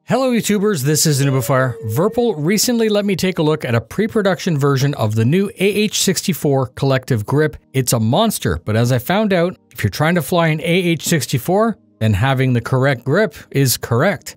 Hello YouTubers, this is noobifier. Virpil recently let me take a look at a pre-production version of the new AH64 collective grip. It's a monster, but as I found out, if you're trying to fly an AH64, then having the correct grip is correct.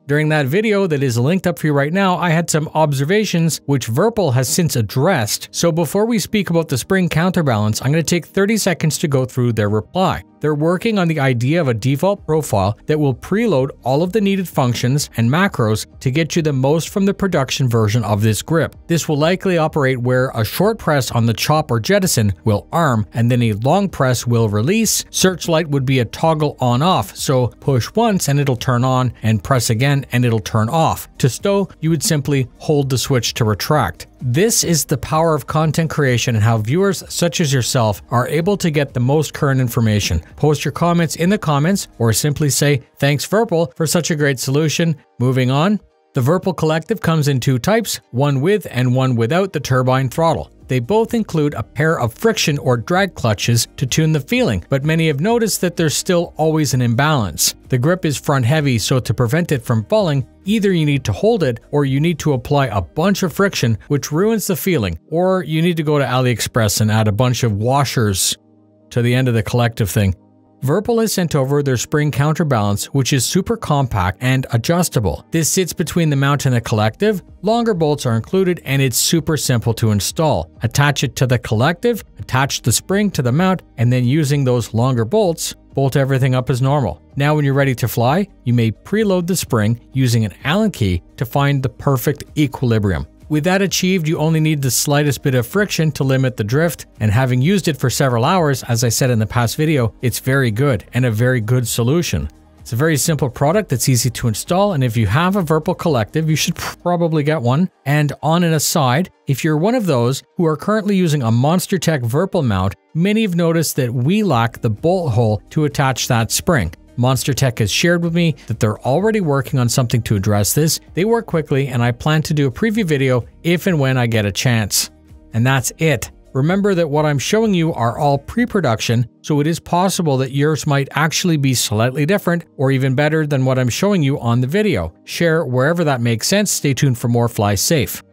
During that video that is linked up for you right now, I had some observations which Virpil has since addressed. So before we speak about the spring counterbalance, I'm going to take 30 seconds to go through their reply. They're working on the idea of a default profile that will preload all of the needed functions and macros to get you the most from the production version of this grip. This will likely operate where a short press on the chop or jettison will arm, and then a long press will release. Searchlight would be a toggle on-off, so push once and it'll turn on, and press again and it'll turn off. To stow, you would simply hold the switch to retract. This is the power of content creation and how viewers such as yourself are able to get the most current information. Post your comments in the comments or simply say, thanks Virpil for such a great solution. Moving on. The Virpil Collective comes in two types, one with and one without the turbine throttle. They both include a pair of friction or drag clutches to tune the feeling, but many have noticed that there's still always an imbalance. The grip is front heavy, so to prevent it from falling, either you need to hold it or you need to apply a bunch of friction, which ruins the feeling, or you need to go to AliExpress and add a bunch of washers to the end of the collective thing. Virpil has sent over their spring counterbalance, which is super compact and adjustable. This sits between the mount and the collective, longer bolts are included, and it's super simple to install. Attach it to the collective, attach the spring to the mount, and then using those longer bolts, bolt everything up as normal. Now when you're ready to fly, you may preload the spring using an Allen key to find the perfect equilibrium. With that achieved, you only need the slightest bit of friction to limit the drift, and having used it for several hours, as I said in the past video, it's very good and a very good solution. It's a very simple product that's easy to install, and if you have a Virpil Collective, you should probably get one. And on an aside, if you're one of those who are currently using a MonsterTech Virpil mount, many have noticed that we lack the bolt hole to attach that spring. MonsterTech has shared with me that they're already working on something to address this. They work quickly, and I plan to do a preview video if and when I get a chance. And that's it. Remember that what I'm showing you are all pre-production, so it is possible that yours might actually be slightly different or even better than what I'm showing you on the video. Share wherever that makes sense. Stay tuned for more. Fly safe.